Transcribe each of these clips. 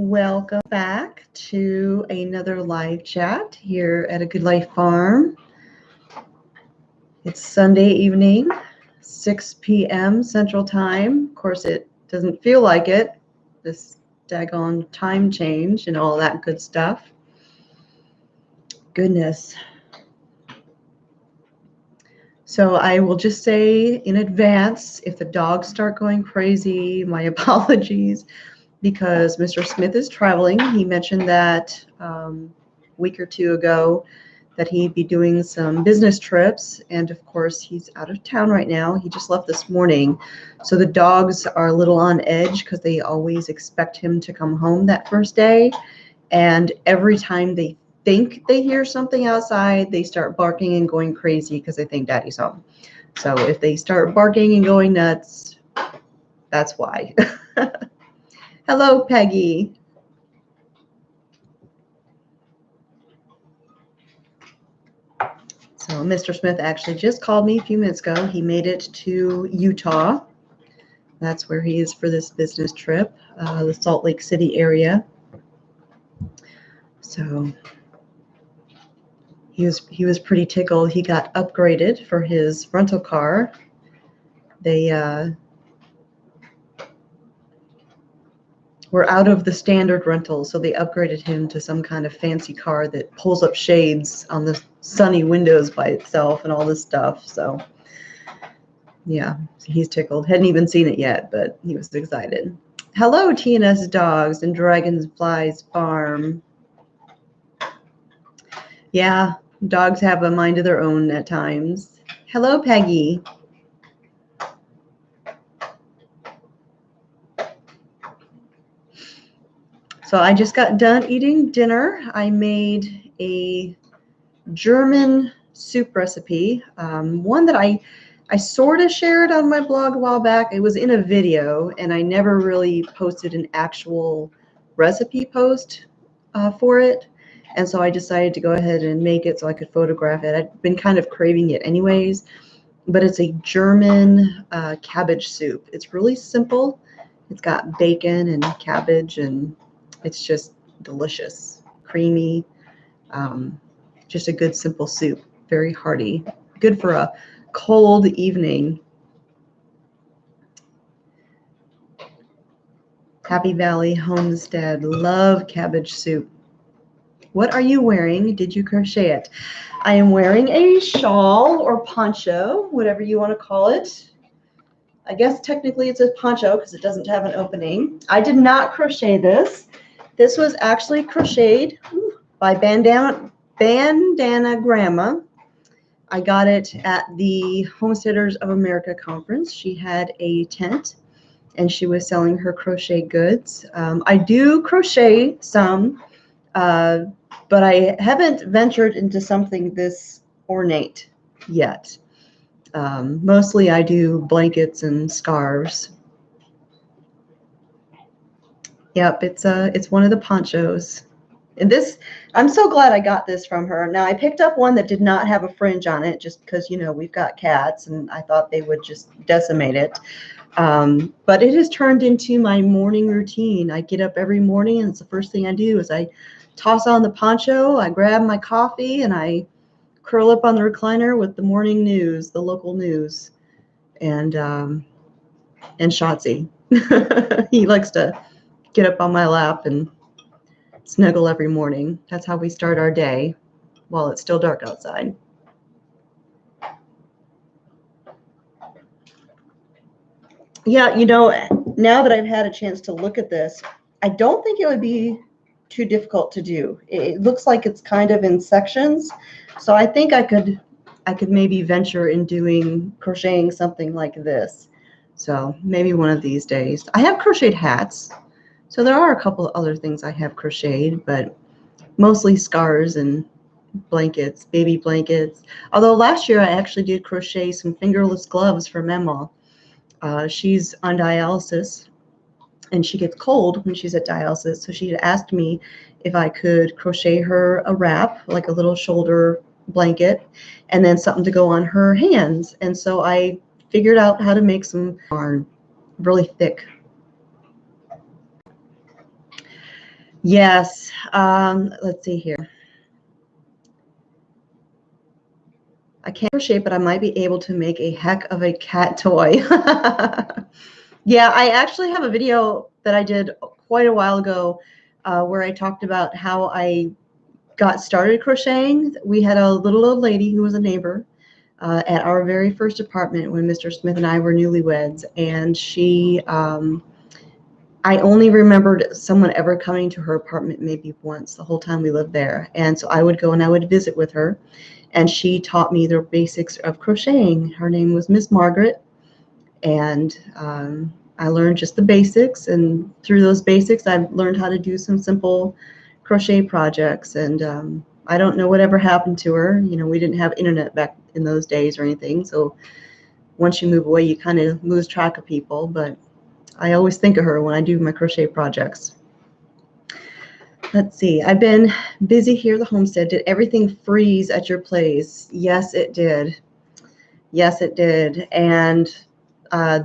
Welcome back to another live chat here at A Good Life Farm. It's Sunday evening, 6 p.m. Central Time. Of course, it doesn't feel like it, this daggone time change and all that good stuff. Goodness. So I will just say in advance, if the dogs start going crazy, my apologies, because Mr. Smith is traveling. He mentioned that a week or two ago that he'd be doing some business trips, and of course he's out of town right now. He just left this morning, so the dogs are a little on edge because they always expect him to come home that first day, and every time they think they hear something outside, they start barking and going crazy because they think Daddy's home. So if they start barking and going nuts, that's why. Hello, Peggy. So Mr. Smith actually just called me a few minutes ago. He made it to Utah. That's where he is for this business trip, the Salt Lake City area. So he was pretty tickled. He got upgraded for his rental car. They were out of the standard rental, so they upgraded him to some kind of fancy car that pulls up shades on the sunny windows by itself and all this stuff. So yeah, he's tickled. Hadn't even seen it yet, but he was excited. Hello, TNS Dogs and Dragonflies Farm. Yeah, dogs have a mind of their own at times. Hello, Peggy. So I just got done eating dinner. I made a German soup recipe, one that I sort of shared on my blog a while back. It was in a video, and I never really posted an actual recipe post for it. And so I decided to go ahead and make it so I could photograph it. I'd been kind of craving it anyways, but it's a German cabbage soup. It's really simple. It's got bacon and cabbage, and it's just delicious, creamy, just a good simple soup, very hearty, good for a cold evening. Happy Valley Homestead, love cabbage soup. What are you wearing? Did you crochet it? I am wearing a shawl or poncho, whatever you want to call it. I guess technically it's a poncho because it doesn't have an opening. I did not crochet this. This was actually crocheted by Bandana Grandma. I got it at the Homesteaders of America conference. She had a tent, and she was selling her crochet goods. I do crochet some, but I haven't ventured into something this ornate yet. Mostly I do blankets and scarves. Yep, it's one of the ponchos. And this, I'm so glad I got this from her. Now, I picked up one that did not have a fringe on it just because, you know, we've got cats, and I thought they would just decimate it. But it has turned into my morning routine. I get up every morning, and it's the first thing I do is I toss on the poncho, I grab my coffee, and I curl up on the recliner with the morning news, the local news, and Shotzi. He likes to get up on my lap and snuggle every morning. That's how we start our day while it's still dark outside. Yeah, you know, now that I've had a chance to look at this, I don't think it would be too difficult to do. It looks like it's kind of in sections, so I think I could maybe venture in doing crocheting something like this. So maybe one of these days. I have crocheted hats, so there are a couple of other things I have crocheted, but mostly scarves and blankets, baby blankets. Although last year I actually did crochet some fingerless gloves for Mema. She's on dialysis, and she gets cold when she's at dialysis, so she had asked me if I could crochet her a wrap, like a little shoulder blanket, and then something to go on her hands. And so I figured out how to make some yarn, really thick. Yes. Let's see here. I can't crochet, but I might be able to make a heck of a cat toy. Yeah, I actually have a video that I did quite a while ago where I talked about how I got started crocheting. We had a little old lady who was a neighbor at our very first apartment when Mr. Smith and I were newlyweds, and she I only remembered someone ever coming to her apartment maybe once the whole time we lived there. And so I would go and I would visit with her, and she taught me the basics of crocheting. Her name was Miss Margaret, and I learned just the basics. And through those basics, I learned how to do some simple crochet projects. And I don't know whatever happened to her. You know, we didn't have internet back in those days or anything. So once you move away, you kind of lose track of people. But I always think of her when I do my crochet projects. Let's see. I've been busy here at the homestead. Did everything freeze at your place? Yes, it did. Yes, it did. And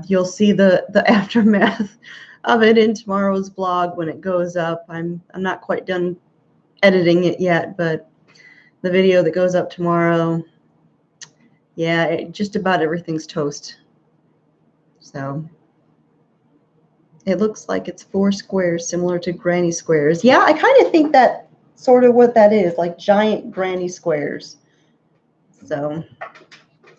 you'll see the aftermath of it in tomorrow's vlog when it goes up. I'm not quite done editing it yet, but the video that goes up tomorrow, yeah, just about everything's toast. So it looks like it's 4 squares, similar to granny squares. Yeah, I kind of think that sort of what that is, like giant granny squares. So,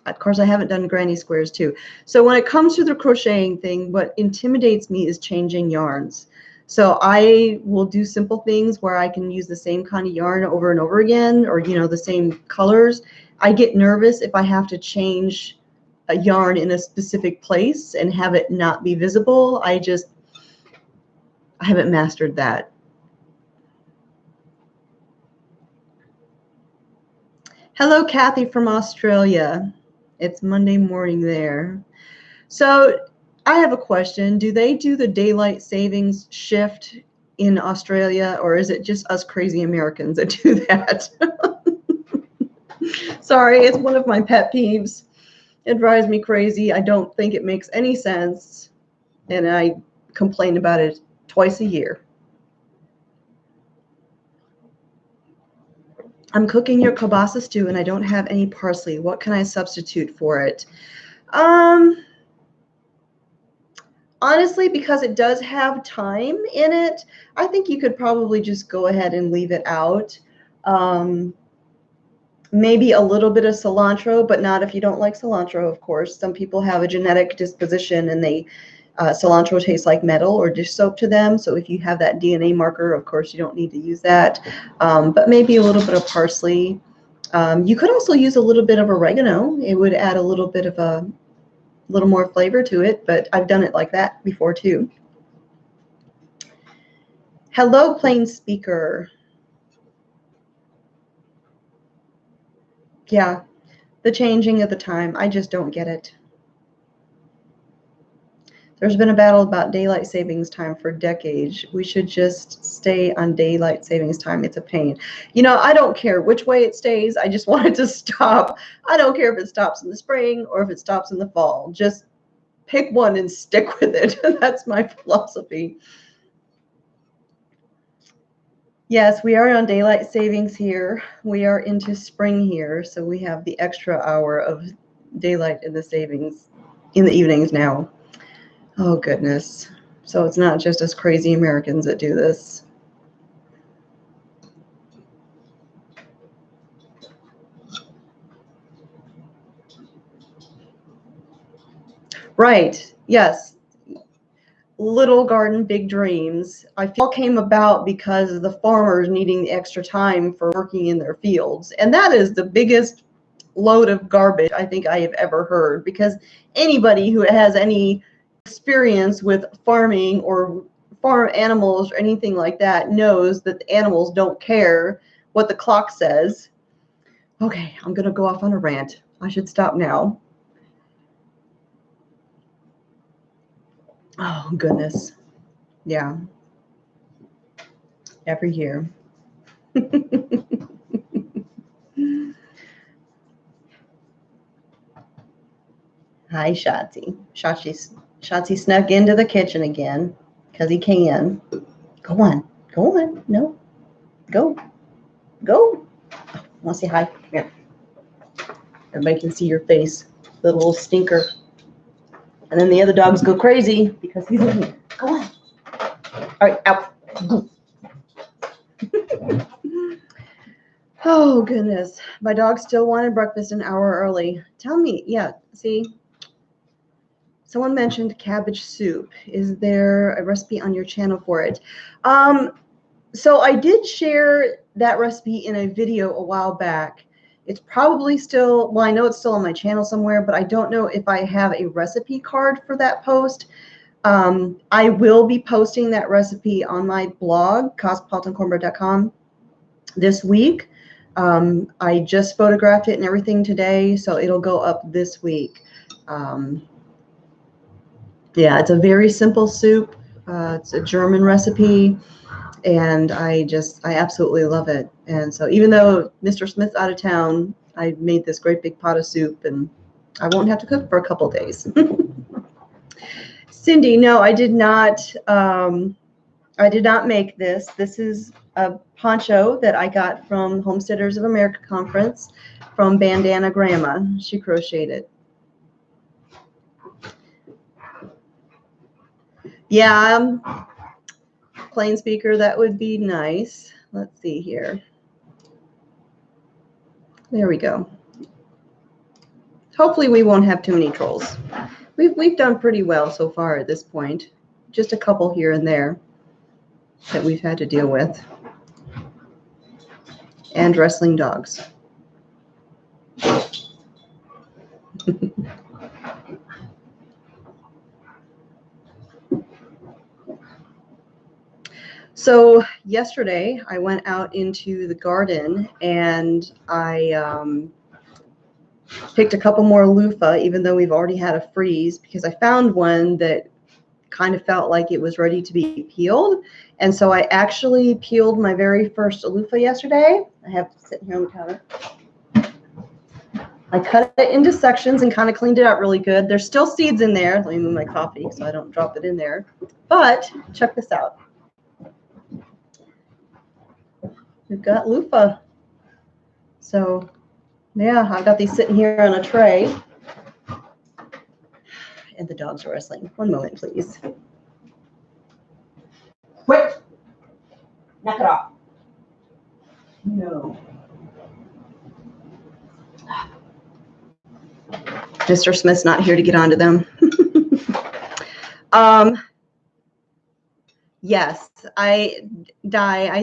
of course, I haven't done granny squares too. So when it comes to the crocheting thing, what intimidates me is changing yarns. So I will do simple things where I can use the same kind of yarn over and over again, or, you know, the same colors. I get nervous if I have to change a yarn in a specific place and have it not be visible. I haven't mastered that. Hello, Kathy from Australia. It's Monday morning there. So I have a question. Do they do the daylight savings shift in Australia, or is it just us crazy Americans that do that? Sorry, it's one of my pet peeves. It drives me crazy. I don't think it makes any sense, and I complain about it twice a year. I'm cooking your kielbasa stew, and I don't have any parsley. What can I substitute for it? Honestly, because it does have thyme in it, I think you could probably just go ahead and leave it out. Maybe a little bit of cilantro, but not if you don't like cilantro, of course. Some people have a genetic disposition and cilantro tastes like metal or dish soap to them. So if you have that DNA marker, of course, you don't need to use that. But maybe a little bit of parsley. You could also use a little bit of oregano. It would add a little bit of a little more flavor to it, but I've done it like that before too. Hello, plain speaker. Yeah, the changing of the time, I just don't get it. There's been a battle about daylight savings time for decades. We should just stay on daylight savings time. It's a pain. You know, I don't care which way it stays. I just want it to stop. I don't care if it stops in the spring or if it stops in the fall. Just pick one and stick with it. That's my philosophy. Yes, we are on daylight savings here. We are into spring here, so we have the extra hour of daylight in the savings in the evenings now. Oh, goodness. So it's not just us crazy Americans that do this. Right. Yes. Little garden, big dreams. I feel all came about because of the farmers needing the extra time for working in their fields. And that is the biggest load of garbage I think I have ever heard, because anybody who has any experience with farming or farm animals or anything like that knows that the animals don't care what the clock says. Okay, I'm going to go off on a rant. I should stop now. Oh, goodness. Yeah. Every year. Hi, Shotzi. Shotzi snuck into the kitchen again because he can. Go on. Go on. No. Go. Go. Want to say hi? Here. Everybody can see your face. The little stinker. And then the other dogs go crazy because he's in here. Go on. All right, out. Oh, goodness. My dog still wanted breakfast an hour early. Tell me, yeah, see, someone mentioned cabbage soup. Is there a recipe on your channel for it? So I did share that recipe in a video a while back. It's probably still, well, I know it's still on my channel somewhere, but I don't know if I have a recipe card for that post. I will be posting that recipe on my blog, cosmopolitancornbread.com, this week. I just photographed it and everything today, so it'll go up this week. Yeah, it's a very simple soup. It's a German recipe, and I absolutely love it. And so even though Mr. Smith's out of town, I made this great big pot of soup, and I won't have to cook for a couple days. Cindy, no, I did not. I did not make this. This is a poncho that I got from Homesteaders of America conference from Bandana Grandma. She crocheted it. Yeah, plain speaker, that would be nice. Let's see here. There we go. Hopefully we won't have too many trolls. We've done pretty well so far at this point. Just a couple here and there that we've had to deal with. And wrestling dogs. So yesterday I went out into the garden and I picked a couple more loofah, even though we've already had a freeze, because I found one that kind of felt like it was ready to be peeled. And so I actually peeled my very first loofah yesterday. I have to sit here on the counter. I cut it into sections and kind of cleaned it out really good. There's still seeds in there. Let me move my coffee so I don't drop it in there. But check this out. We've got loofah. So yeah, I've got these sitting here on a tray. And the dogs are wrestling. One moment, please. Quit. Knock it off. No. Mr. Smith's not here to get onto them. Yes, I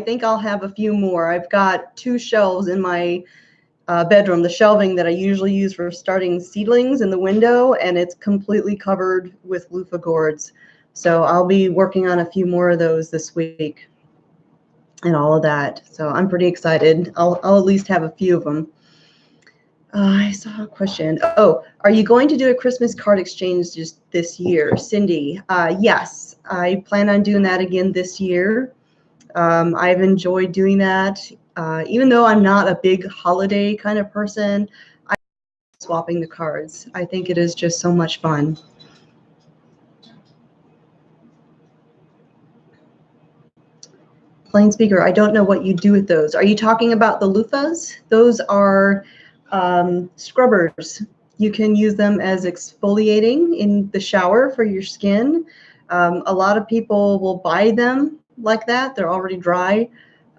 think I'll have a few more. I've got 2 shelves in my bedroom, the shelving that I usually use for starting seedlings in the window, and it's completely covered with loofah gourds. So I'll be working on a few more of those this week and all of that. So I'm pretty excited. I'll at least have a few of them. I saw a question. Oh, are you going to do a Christmas card exchange just this year? Cindy, yes, I plan on doing that again this year. I've enjoyed doing that. Even though I'm not a big holiday kind of person, I like swapping the cards. I think it is just so much fun. Plain speaker, I don't know what you do with those. Are you talking about the loofahs? Those are scrubbers. You can use them as exfoliating in the shower for your skin. A lot of people will buy them like that. They're already dry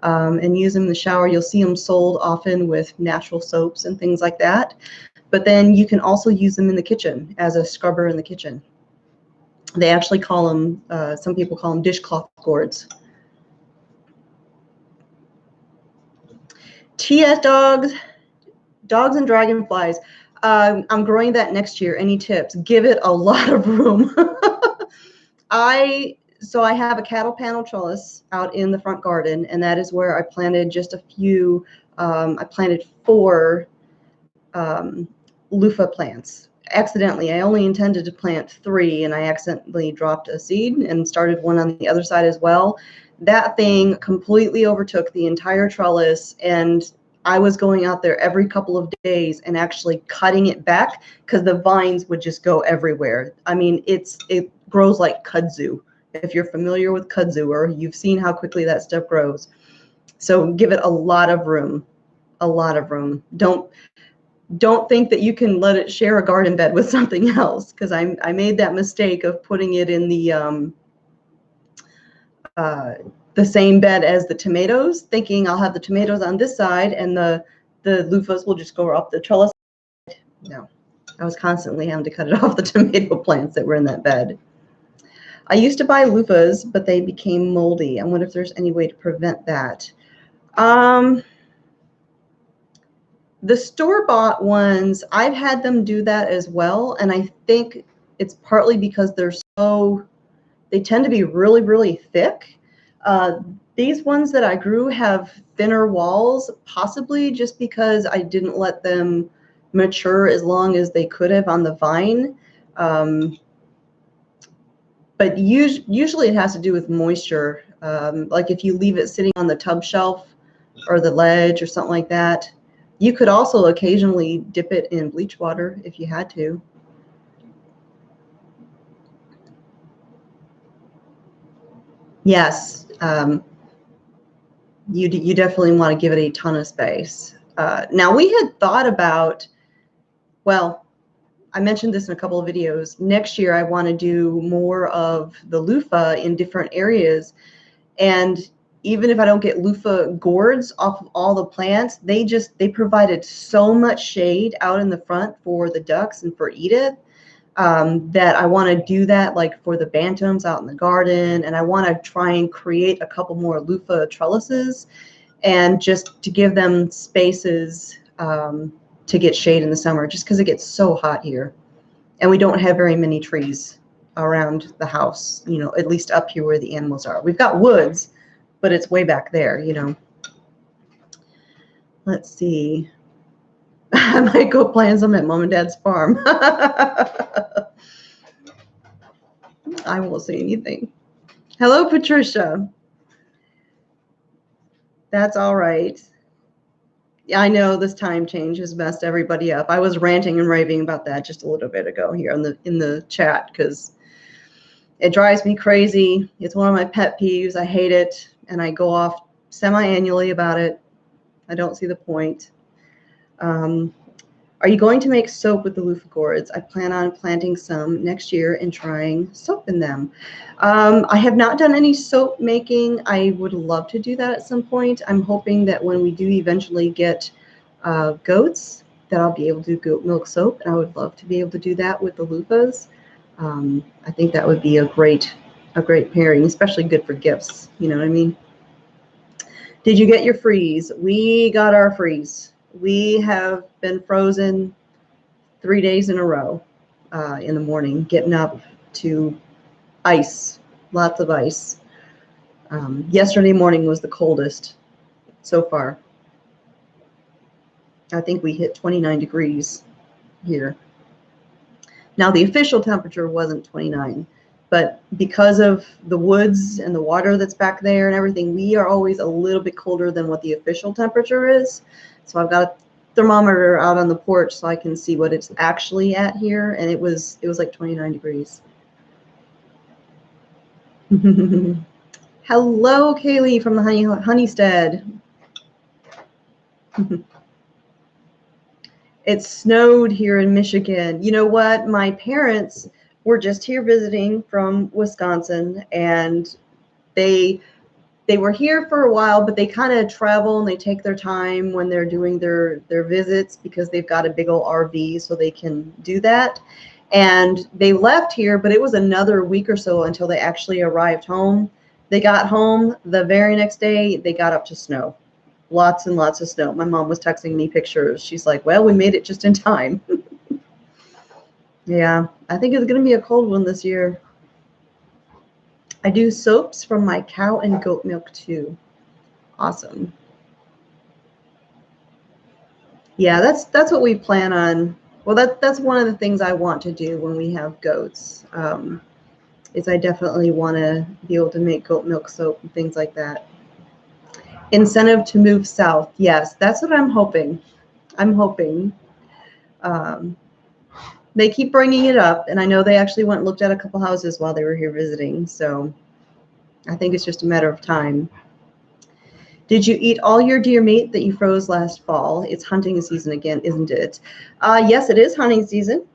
and use them in the shower. You'll see them sold often with natural soaps and things like that. But then you can also use them in the kitchen as a scrubber in the kitchen. They actually call them, some people call them dishcloth gourds. TS dogs and dragonflies. I'm growing that next year. Any tips? Give it a lot of room. So I have a cattle panel trellis out in the front garden, and that is where I planted just a few. I planted 4 loofah plants. Accidentally, I only intended to plant 3, and I accidentally dropped a seed and started one on the other side as well. That thing completely overtook the entire trellis, and I was going out there every couple of days and actually cutting it back because the vines would just go everywhere. I mean, it grows like kudzu. If you're familiar with kudzu, or you've seen how quickly that stuff grows. So give it a lot of room, a lot of room. Don't think that you can let it share a garden bed with something else, because I made that mistake of putting it in the same bed as the tomatoes, thinking I'll have the tomatoes on this side and the loofahs will just go up the trellis. No, I was constantly having to cut it off the tomato plants that were in that bed. I used to buy loofahs, but they became moldy. I wonder if there's any way to prevent that. The store-bought ones, I've had them do that as well, and I think it's partly because they tend to be really, really thick. These ones that I grew have thinner walls, possibly just because I didn't let them mature as long as they could have on the vine. But usually it has to do with moisture. Like if you leave it sitting on the tub shelf or the ledge or something like that. You could also occasionally dip it in bleach water if you had to. Yes, you definitely want to give it a ton of space. Now we had thought about, well, I mentioned this in a couple of videos. Next year I want to do more of the loofah in different areas, and even if I don't get loofah gourds off of all the plants, they provided so much shade out in the front for the ducks and for Edith, that I want to do that like for the bantams out in the garden, and I want to try and create a couple more loofah trellises, and just to give them spaces to get shade in the summer, just because it gets so hot here, and we don't have very many trees around the house, you know, at least up here where the animals are. We've got woods, but it's way back there, you know. Let's see. I might go plant some at Mom and Dad's farm. I won't say anything. Hello, Patricia. That's all right. Yeah, I know this time change has messed everybody up. I was ranting and raving about that just a little bit ago here in the chat, because it drives me crazy. It's one of my pet peeves. I hate it, and I go off semi-annually about it. I don't see the point. Are you going to make soap with the loofah gourds? I plan on planting some next year and trying soap in them. I have not done any soap making. I would love to do that at some point. I'm hoping that when we do eventually get goats, that I'll be able to do goat milk soap, and I would love to be able to do that with the loofahs. I think that would be a great pairing, especially good for gifts. You know what I mean? Did you get your freeze? We got our freeze. We have been frozen 3 days in a row in the morning, getting up to ice, lots of ice. Yesterday morning was the coldest so far. I think we hit 29 degrees here. Now, the official temperature wasn't 29, but because of the woods and the water that's back there and everything, we are always a little bit colder than what the official temperature is. So I've got a thermometer out on the porch so I can see what it's actually at here, and it was like 29 degrees. Hello, Kaylee from the Honeystead. It snowed here in Michigan. You know what? My parents were just here visiting from Wisconsin, and they were here for a while, but they kind of travel and they take their time when they're doing their visits, because they've got a big old RV, so they can do that. And they left here, but it was another week or so until they actually arrived home. They got home the very next day, they got up to snow. Lots and lots of snow. My mom was texting me pictures. She's like, well, we made it just in time. Yeah, I think it's going to be a cold one this year. I do soaps from my cow and goat milk too. Awesome. Yeah, that's what we plan on. Well, that's one of the things I want to do when we have goats. Is I definitely want to be able to make goat milk soap and things like that. Incentive to move south. Yes, that's what I'm hoping. I'm hoping. They keep bringing it up, and I know they actually went and looked at a couple houses while they were here visiting. So I think it's just a matter of time. Did you eat all your deer meat that you froze last fall? It's hunting season again, isn't it? Yes, it is hunting season.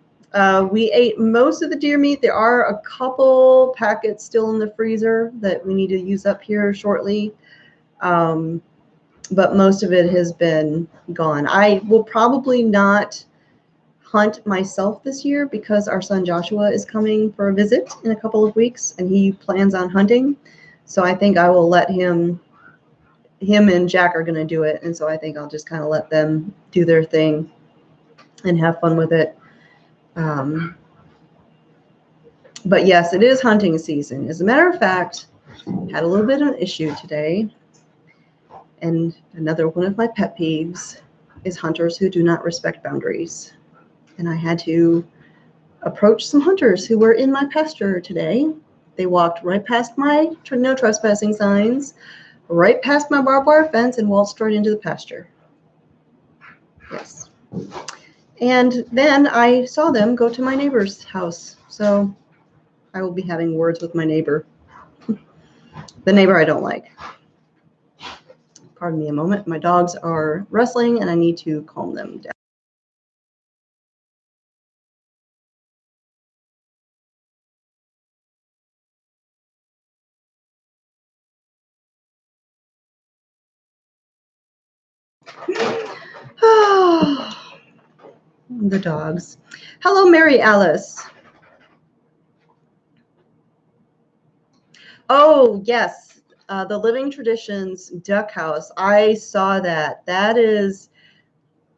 We ate most of the deer meat. There are a couple packets still in the freezer that we need to use up here shortly. But most of it has been gone. I will probably not hunt myself this year because our son Joshua is coming for a visit in a couple of weeks and he plans on hunting. So I think I will let him and Jack are going to do it. And so I think I'll just kind of let them do their thing and have fun with it. But yes, it is hunting season. As a matter of fact, had a little bit of an issue today. And another one of my pet peeves is hunters who do not respect boundaries. And I had to approach some hunters who were in my pasture today. They walked right past my no trespassing signs, right past my barbed wire fence, and waltzed straight into the pasture. Yes. And then I saw them go to my neighbor's house. So I will be having words with my neighbor. The neighbor I don't like. Pardon me a moment. My dogs are wrestling and I need to calm them down. The dogs. Hello, Mary Alice. Oh, yes. The Living Traditions duck house. I saw that. That is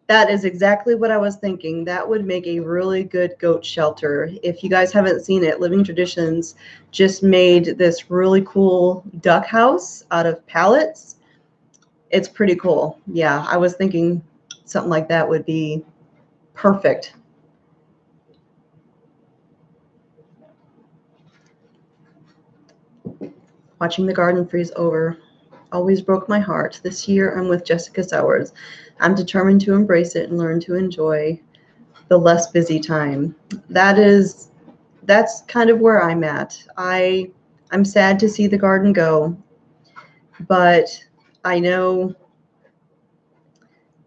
exactly what I was thinking. That would make a really good goat shelter. If you guys haven't seen it, Living Traditions just made this really cool duck house out of pallets. It's pretty cool. Yeah, I was thinking something like that would be perfect. Watching the garden freeze over always broke my heart. This year I'm with Jessica Sowers. I'm determined to embrace it and learn to enjoy the less busy time. That's kind of where I'm at. I'm sad to see the garden go, but I know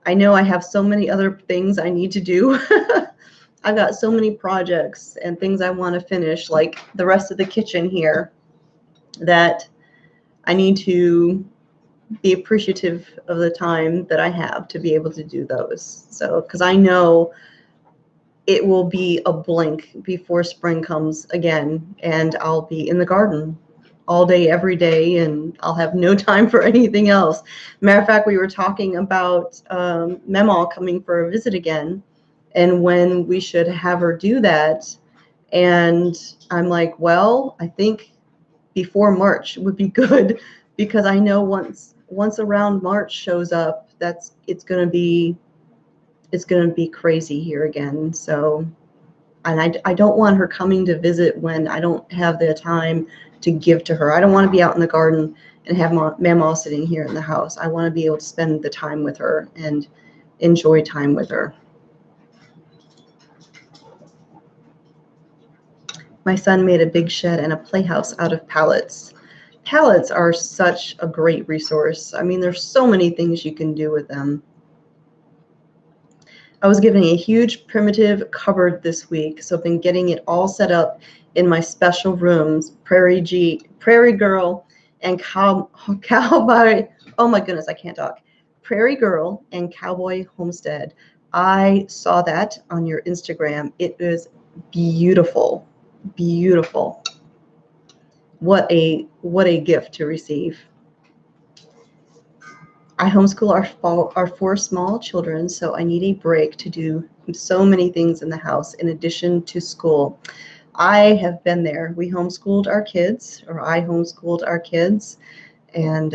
I have so many other things I need to do. I've got so many projects and things I want to finish, like the rest of the kitchen here, that I need to be appreciative of the time that I have to be able to do those. So, because I know it will be a blink before spring comes again, and I'll be in the garden all day, every day, and I'll have no time for anything else. Matter of fact, we were talking about Memal coming for a visit again, and when we should have her do that. And I'm like, well, I think before March would be good, because I know once around March shows up, it's gonna be crazy here again. So, and I don't want her coming to visit when I don't have the time to give to her. I don't want to be out in the garden and have Mamaw sitting here in the house. I want to be able to spend the time with her and enjoy time with her. My son made a big shed and a playhouse out of pallets. Pallets are such a great resource. I mean, there's so many things you can do with them. I was given a huge primitive cupboard this week, so I've been getting it all set up in my special rooms, Prairie Girl, and Cowboy. Oh my goodness, I can't talk. Prairie Girl and Cowboy Homestead. I saw that on your Instagram. It is beautiful, beautiful. What a gift to receive. I homeschool our 4 small children, so I need a break to do so many things in the house in addition to school. I have been there. We homeschooled our kids, or I homeschooled our kids, and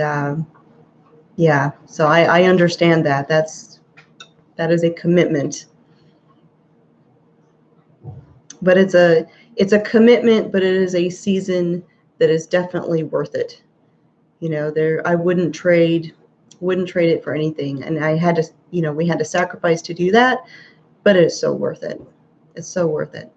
yeah, so I understand that. That is a commitment, but it's a commitment, but it is a season that is definitely worth it. You know, I wouldn't trade it for anything. And I had to, we had to sacrifice to do that, but it's so worth it. It's so worth it.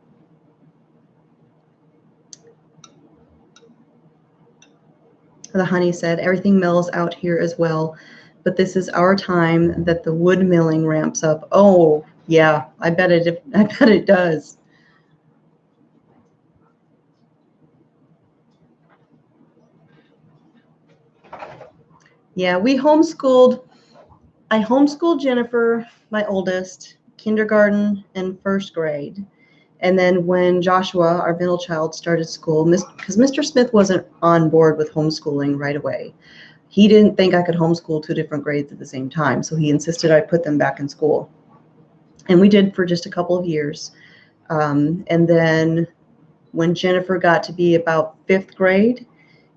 The honey said, everything mellows out here as well, but this is our time that the wood milling ramps up. Oh, yeah, I bet it does. Yeah, I homeschooled Jennifer, my oldest, kindergarten and first grade. And then when Joshua, our middle child, started school, because Mr. Smith wasn't on board with homeschooling right away. He didn't think I could homeschool 2 different grades at the same time, so he insisted I put them back in school. And we did for just a couple of years. And then when Jennifer got to be about 5th grade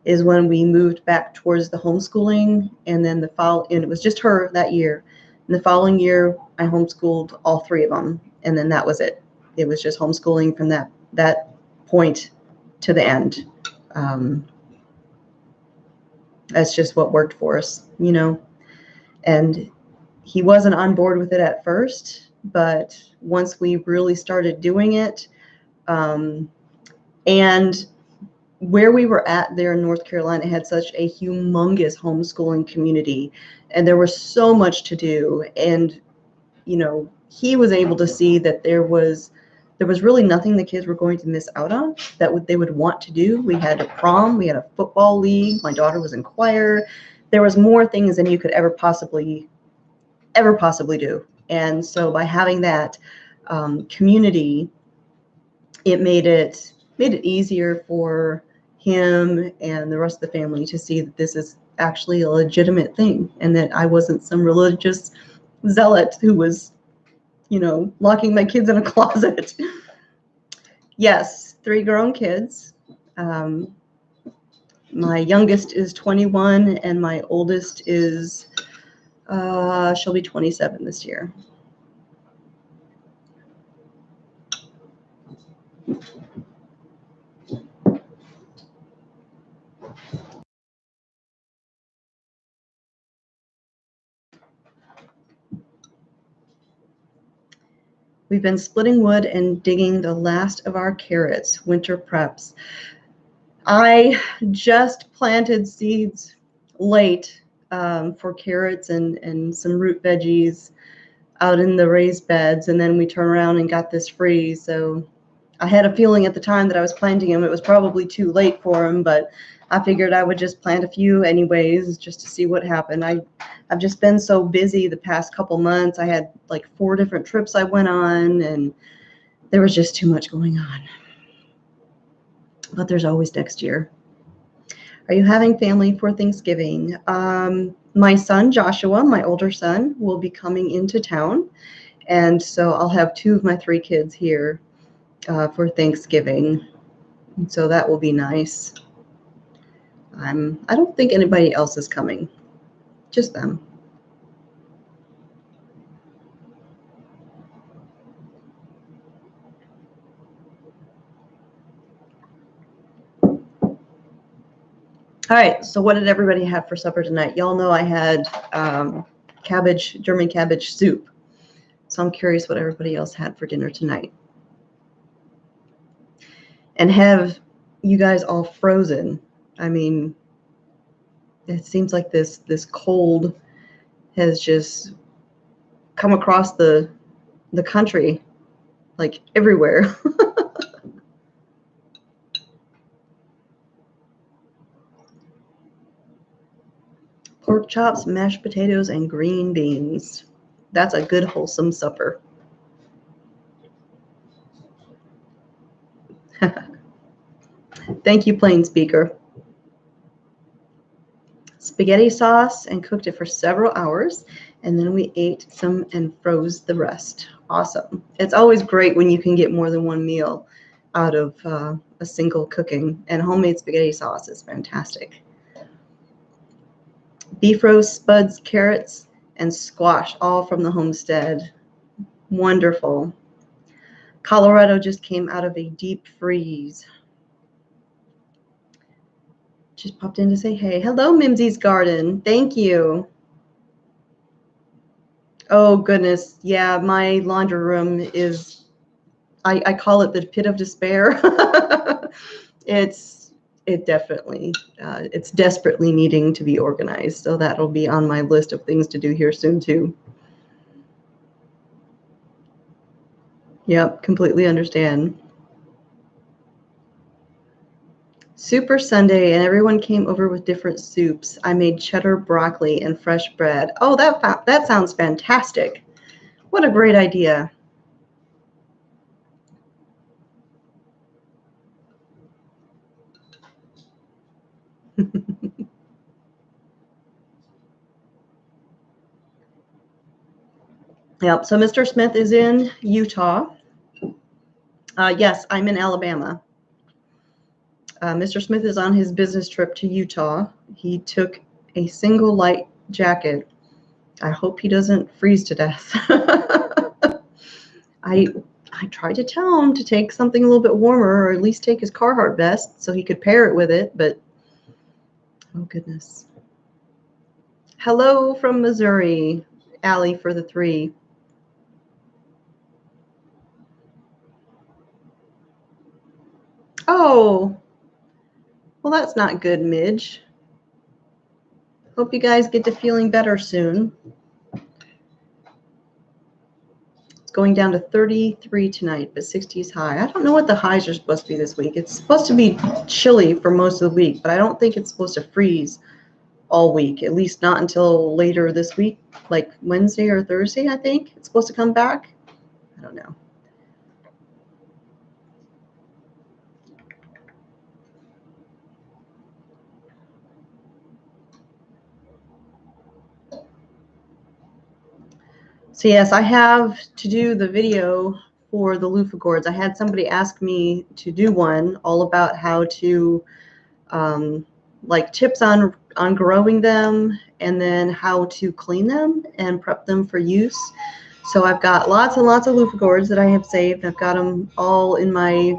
is when we moved back towards the homeschooling. And then and it was just her that year. And the following year, I homeschooled all 3 of them. And then that was it. It was just homeschooling from that point to the end. That's just what worked for us, you know. And he wasn't on board with it at first, but once we really started doing it, and where we were at there in North Carolina had such a humongous homeschooling community, and there was so much to do. And, you know, he was able to see that there was really nothing the kids were going to miss out on that they would want to do. We had a prom, we had a football league, my daughter was in choir. There was more things than you could ever possibly do. And so by having that community, it made it easier for him and the rest of the family to see that this is actually a legitimate thing, and that I wasn't some religious zealot who was, you know, locking my kids in a closet. Yes, 3 grown kids. My youngest is 21 and my oldest is she'll be 27 this year. We've been splitting wood and digging the last of our carrots, winter preps. I just planted seeds late for carrots and some root veggies out in the raised beds, and then we turned around and got this freeze. So I had a feeling at the time that I was planting them, it was probably too late for them, but I figured I would just plant a few anyways, just to see what happened. I've just been so busy the past couple months. I had like 4 different trips I went on, and there was just too much going on. But there's always next year. Are you having family for Thanksgiving? My son, Joshua, my older son, will be coming into town. And so I'll have 2 of my 3 kids here for Thanksgiving. And so that will be nice. I don't think anybody else is coming, just them. All right, so what did everybody have for supper tonight? Y'all know I had German cabbage soup. So I'm curious what everybody else had for dinner tonight. And have you guys all frozen? I mean, it seems like this cold has just come across the country, like everywhere. Pork chops, mashed potatoes, and green beans. That's a good, wholesome supper. Thank you, Plain Speaker. Spaghetti sauce, and cooked it for several hours. And then we ate some and froze the rest. Awesome. It's always great when you can get more than one meal out of a single cooking. And homemade spaghetti sauce is fantastic. Beef roast, spuds, carrots, and squash, all from the homestead. Wonderful. Colorado just came out of a deep freeze. Just popped in to say hey. Hello, Mimsy's Garden. Thank you. Oh, goodness. Yeah, my laundry room is, I call it the pit of despair. It's it definitely, it's desperately needing to be organized. So that'll be on my list of things to do here soon too. Yep, completely understand. Super Sunday, and everyone came over with different soups. I made cheddar broccoli and fresh bread. Oh, that sounds fantastic. What a great idea. Yep, so Mr. Smith is in Utah. Yes, I'm in Alabama. Mr. Smith is on his business trip to Utah. He took a single light jacket. I hope he doesn't freeze to death. I tried to tell him to take something a little bit warmer, or at least take his Carhartt vest so he could pair it with it, but oh goodness. Hello from Missouri, Allie for the 3. Oh, well, that's not good, Midge. Hope you guys get to feeling better soon. It's going down to 33 tonight, but 60s high. I don't know what the highs are supposed to be this week. It's supposed to be chilly for most of the week, but I don't think it's supposed to freeze all week, at least not until later this week, like Wednesday or Thursday, I think. It's supposed to come back. I don't know. So yes, I have to do the video for the loofah gourds. I had somebody ask me to do one all about how to, like tips on growing them, and then how to clean them and prep them for use. So I've got lots and lots of loofah gourds that I have saved. I've got them all in my,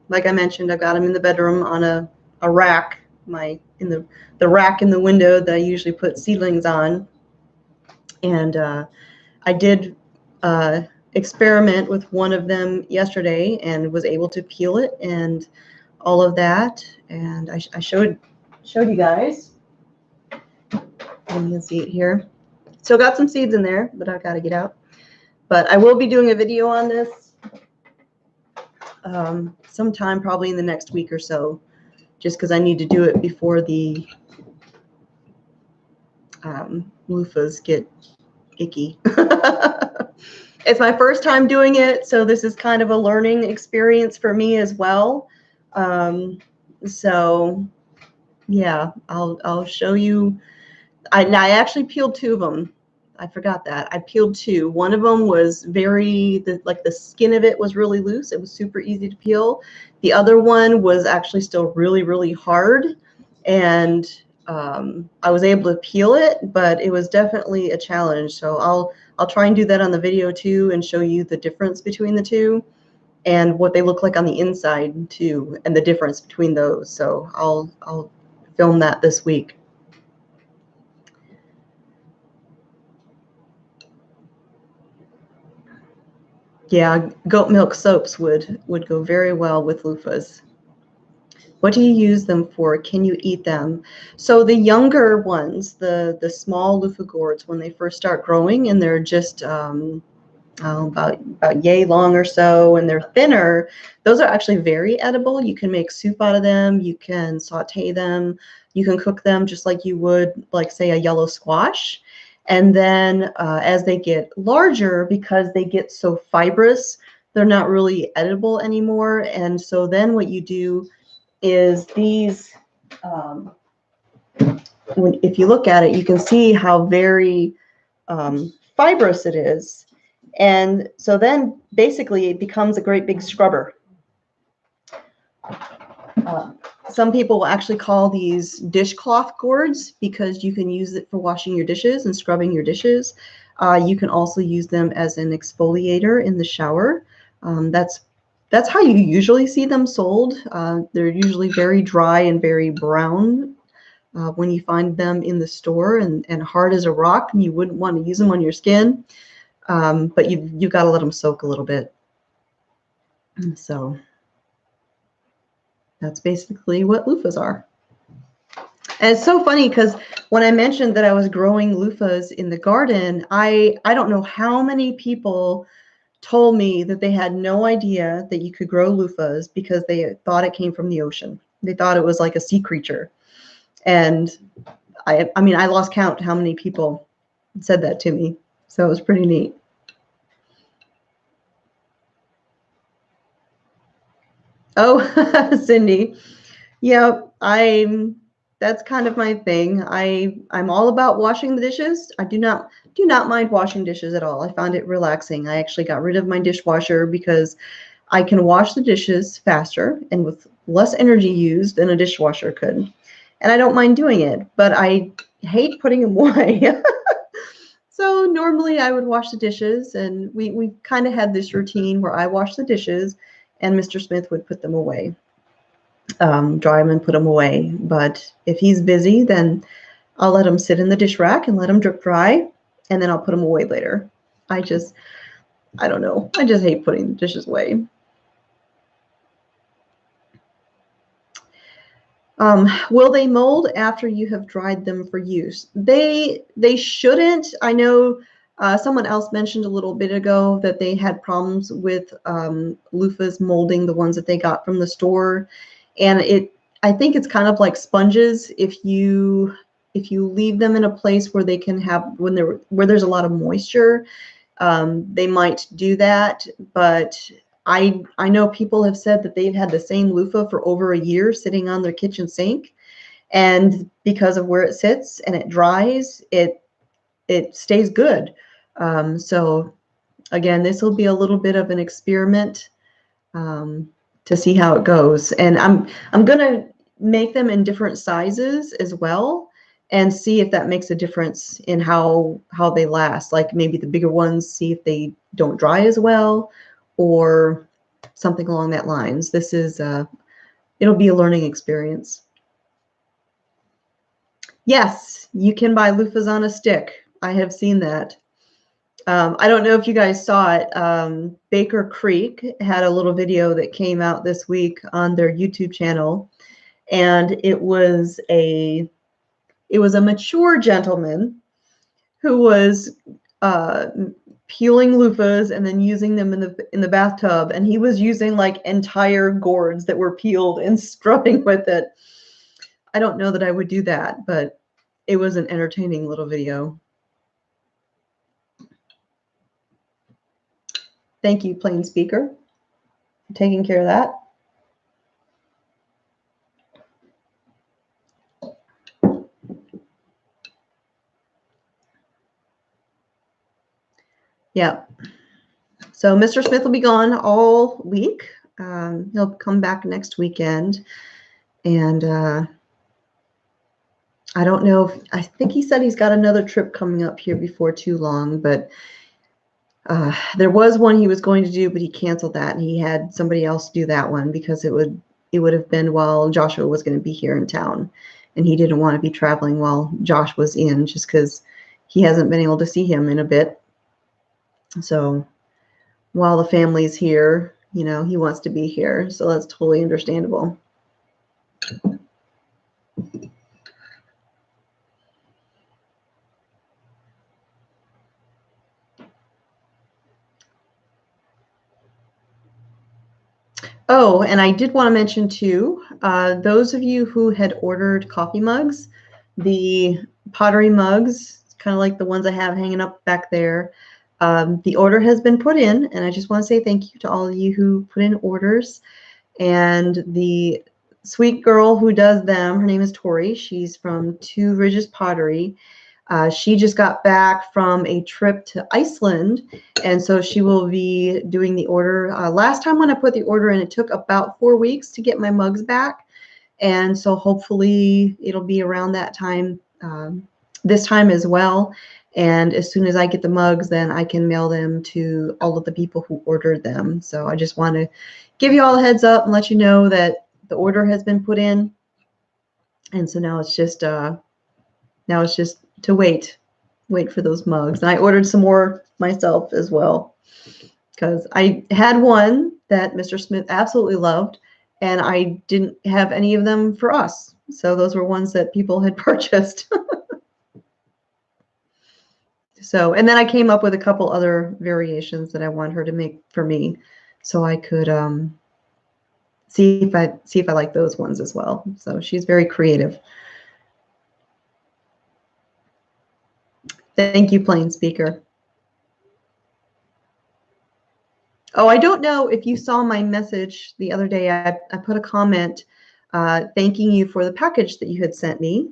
like I mentioned, I've got them in the bedroom on a rack, in the rack in the window that I usually put seedlings on. And I did experiment with one of them yesterday and was able to peel it and all of that. And I showed you guys. And you can see it here. Still got some seeds in there, but I've got to get out. But I will be doing a video on this sometime probably in the next week or so, just because I need to do it before the loofahs get icky. It's my first time doing it, so this is kind of a learning experience for me as well. So yeah, I'll show you. I actually peeled 2 of them. I forgot that. I peeled 2. One of them was like the skin of it was really loose. It was super easy to peel. The other one was actually still really, really hard. And I was able to peel it, but it was definitely a challenge. So I'll try and do that on the video too, and show you the difference between the 2 and what they look like on the inside too, and the difference between those. So I'll film that this week. Yeah, goat milk soaps would go very well with loofahs. What do you use them for? Can you eat them? So the younger ones, the small loofah gourds, when they first start growing and they're just about yay long or so, and they're thinner, those are actually very edible. You can make soup out of them. You can saute them. You can cook them just like you would, like, say, a yellow squash. And then as they get larger, because they get so fibrous, they're not really edible anymore. And so then what you do is these, if you look at it, you can see how very fibrous it is. And so then basically it becomes a great big scrubber. Some people will actually call these dishcloth gourds because you can use it for washing your dishes and scrubbing your dishes. You can also use them as an exfoliator in the shower. That's how you usually see them sold. They're usually very dry and very brown when you find them in the store, and hard as a rock, and you wouldn't want to use them on your skin. But you've got to let them soak a little bit. So That's basically what loofahs are. And it's so funny because when I mentioned that I was growing loofahs in the garden, I don't know how many people told me that they had no idea that you could grow loofahs because they thought it came from the ocean. They thought it was like a sea creature. And I mean, I lost count how many people said that to me. So it was pretty neat. Oh, Cindy. Yeah, that's kind of my thing. I'm all about washing the dishes. I do not mind washing dishes at all. I found it relaxing. I actually got rid of my dishwasher because I can wash the dishes faster and with less energy used than a dishwasher could. And I don't mind doing it, but I hate putting them away. So normally I would wash the dishes, and we kind of had this routine where I wash the dishes and Mr. Smith would put them away, dry them and put them away. But if he's busy, then I'll let them sit in the dish rack and let them drip dry, and then I'll put them away later. I don't know. I just hate putting the dishes away. Will they mold after you have dried them for use? They shouldn't. I know someone else mentioned a little bit ago that they had problems with loofahs molding, the ones that they got from the store, and I think it's kind of like sponges. If you leave them in a place where they can have where there's a lot of moisture, they might do that. But I know people have said that they've had the same loofah for over a year sitting on their kitchen sink, and because of where it sits and it dries, it stays good. So again, this will be a little bit of an experiment to see how it goes, and I'm gonna make them in different sizes as well, and see if that makes a difference in how they last. Like maybe the bigger ones, see if they don't dry as well, or something along that lines. This is it'll be a learning experience. Yes, you can buy loofahs on a stick. I have seen that. I don't know if you guys saw it. Baker Creek had a little video that came out this week on their YouTube channel, and it was a mature gentleman who was peeling loofahs and then using them in the bathtub, and he was using like entire gourds that were peeled and scrubbing with it. I don't know that I would do that, but it was an entertaining little video. Thank you, Plain Speaker, for taking care of that. Yeah. So Mr. Smith will be gone all week. He'll come back next weekend. And I don't know I think he said he's got another trip coming up here before too long, but there was one he was going to do, but he canceled that, and he had somebody else do that one because it would have been while Joshua was going to be here in town, and he didn't want to be traveling while Josh was in, just because he hasn't been able to see him in a bit. So while the family's here, he wants to be here, so that's totally understandable. Oh, and I did want to mention too, those of you who had ordered coffee mugs, the pottery mugs, kind of like the ones I have hanging up back there, the order has been put in, and I just want to say thank you to all of you who put in orders. And the sweet girl who does them, her name is Tori. She's from Two Ridges Pottery. She just got back from a trip to Iceland, and so she will be doing the order. Last time when I put the order in, it took about 4 weeks to get my mugs back, and so hopefully it'll be around that time this time as well. And as soon as I get the mugs, then I can mail them to all of the people who ordered them. So I just want to give you all a heads up and let you know that the order has been put in, and so now it's just to wait for those mugs. And I ordered some more myself as well, because I had one that Mr. Smith absolutely loved, and I didn't have any of them for us. So those were ones that people had purchased. So, and then I came up with a couple other variations that I want her to make for me, so I could see if I like those ones as well. So she's very creative. Thank you, Plain Speaker. Oh, I don't know if you saw my message the other day. I put a comment thanking you for the package that you had sent me.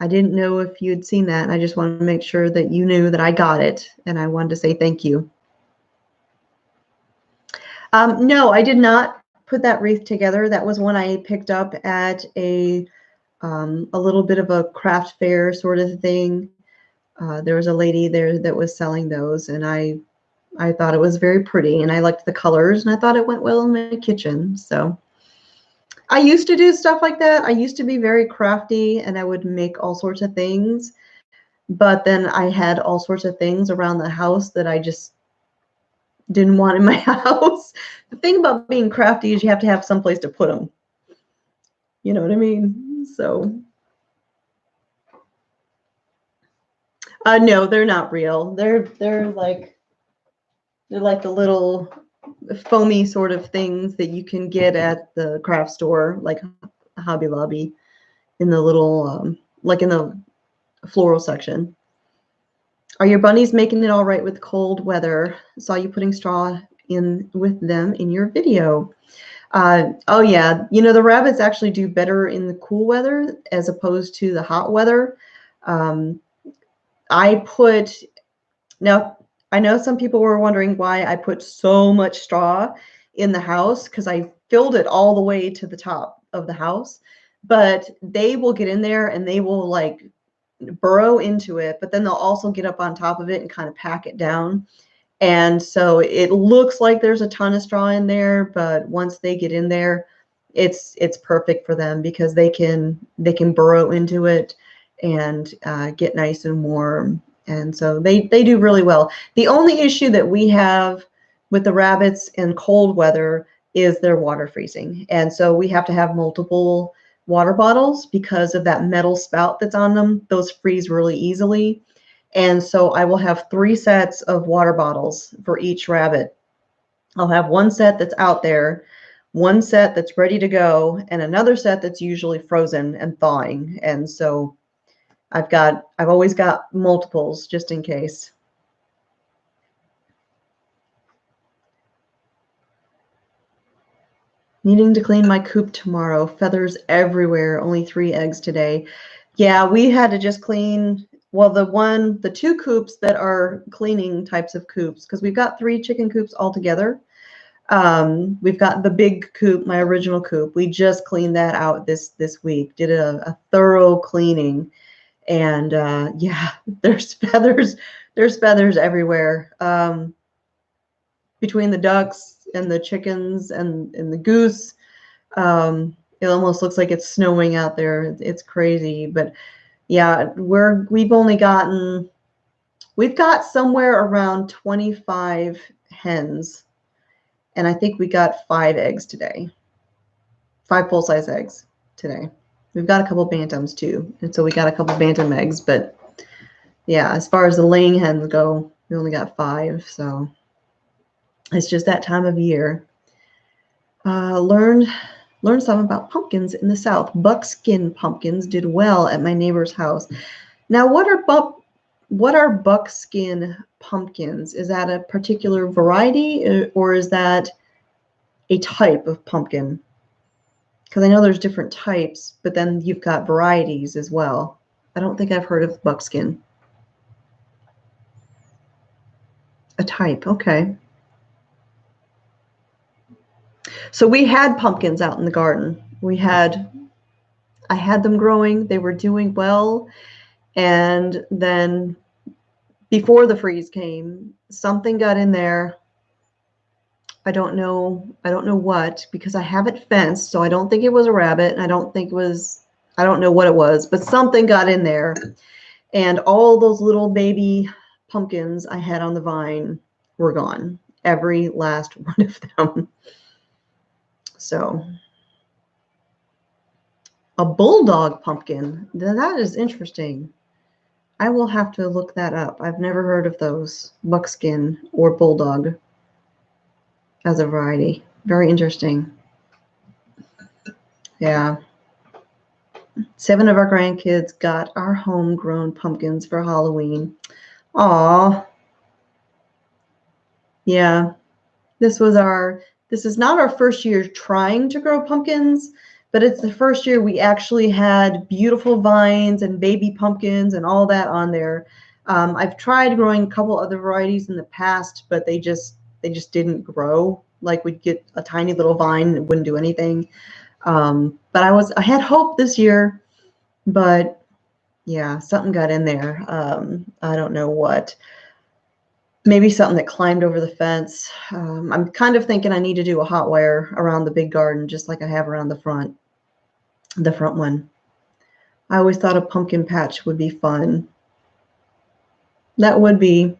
I didn't know if you had seen that, and I just wanted to make sure that you knew that I got it, and I wanted to say thank you. No, I did not put that wreath together. That was one I picked up at a little bit of a craft fair sort of thing. There was a lady there that was selling those, and I thought it was very pretty, and I liked the colors, and I thought it went well in my kitchen. So I used to do stuff like that. I used to be very crafty, and I would make all sorts of things. But then I had all sorts of things around the house that I just didn't want in my house. The thing about being crafty is you have to have some place to put them. You know what I mean? So, no, they're not real. They're like the little foamy sort of things that you can get at the craft store, like Hobby Lobby, in the little like in the floral section. Are your bunnies making it all right with cold weather? Saw you putting straw in with them in your video. Oh yeah, you know, the rabbits actually do better in the cool weather as opposed to the hot weather. Now, I know some people were wondering why I put so much straw in the house, because I filled it all the way to the top of the house, but they will get in there and they will like burrow into it, but then they'll also get up on top of it and kind of pack it down. And so it looks like there's a ton of straw in there, but once they get in there, it's perfect for them because they can burrow into it and get nice and warm. And so they do really well. The only issue that we have with the rabbits in cold weather is their water freezing. And so we have to have multiple water bottles because of that metal spout that's on them. Those freeze really easily. And so I will have 3 sets of water bottles for each rabbit. I'll have one set that's out there, one set that's ready to go, and another set that's usually frozen and thawing. And so I've always got multiples just in case. Needing to clean my coop tomorrow. Feathers everywhere. Only 3 eggs today. Yeah, we had to just clean, well, the 2 coops that are cleaning types of coops, because we've got 3 chicken coops altogether. We've got the big coop, my original coop. We just cleaned that out this week. Did a thorough cleaning, and yeah, there's feathers everywhere. Between the ducks and the chickens and the goose, it almost looks like it's snowing out there. It's crazy, but yeah, we've got somewhere around 25 hens, and I think we got 5 eggs today. 5 full-size eggs today. We've got a couple bantams too, and so we got a couple bantam eggs, but yeah, as far as the laying hens go, we only got 5, so it's just that time of year. Learned something about pumpkins in the South. Buckskin pumpkins did well at my neighbor's house. Now, what are buckskin pumpkins? Is that a particular variety, or is that a type of pumpkin? Because I know there's different types, but then you've got varieties as well. I don't think I've heard of buckskin. A type, okay. So we had pumpkins out in the garden. I had them growing. They were doing well. And then before the freeze came, something got in there. I don't know what, because I have it fenced. So I don't think it was a rabbit. And I don't know what it was, but something got in there. And all those little baby pumpkins I had on the vine were gone. Every last one of them. So a bulldog pumpkin, that is interesting. I will have to look that up. I've never heard of those, buckskin or bulldog as a variety. Very interesting. Yeah. 7 of our grandkids got our homegrown pumpkins for Halloween. Aw. Yeah. This is not our first year trying to grow pumpkins, but it's the first year we actually had beautiful vines and baby pumpkins and all that on there. I've tried growing a couple other varieties in the past, but they just didn't grow. Like we'd get a tiny little vine and it wouldn't do anything. But I had hope this year, but yeah, something got in there. I don't know what. Maybe something that climbed over the fence. I'm kind of thinking I need to do a hot wire around the big garden, just like I have around the front one. I always thought a pumpkin patch would be fun. That would be.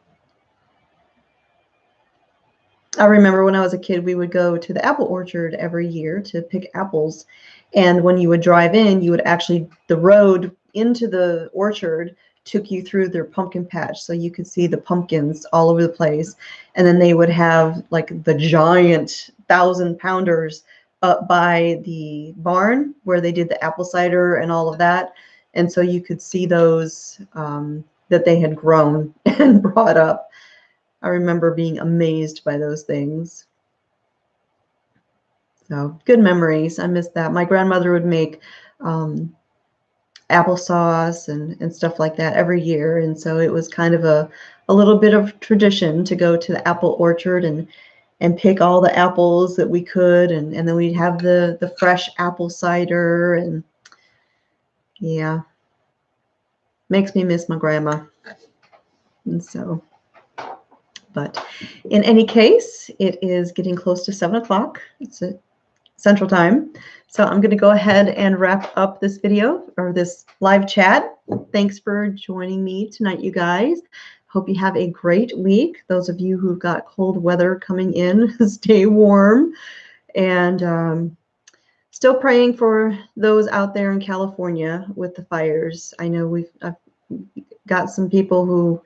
I remember when I was a kid, we would go to the apple orchard every year to pick apples. And when you would drive in, you would actually, the road into the orchard took you through their pumpkin patch. So you could see the pumpkins all over the place. And then they would have like the giant 1,000-pounders up by the barn where they did the apple cider and all of that. And so you could see those that they had grown and brought up. I remember being amazed by those things. So good memories. I miss that. My grandmother would make applesauce and stuff like that every year. And so it was kind of a little bit of tradition to go to the apple orchard and pick all the apples that we could. And then we'd have the fresh apple cider. And yeah, makes me miss my grandma. And so. But in any case, it is getting close to 7 o'clock. It's a Central Time. So I'm going to go ahead and wrap up this video or this live chat. Thanks for joining me tonight, you guys. Hope you have a great week. Those of you who've got cold weather coming in, stay warm. And still praying for those out there in California with the fires. I know I've got some people who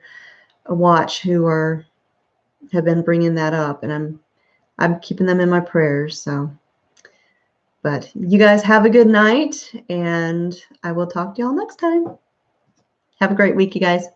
watch who have been bringing that up, and I'm keeping them in my prayers. So, but you guys have a good night, and I will talk to y'all next time. Have a great week, you guys.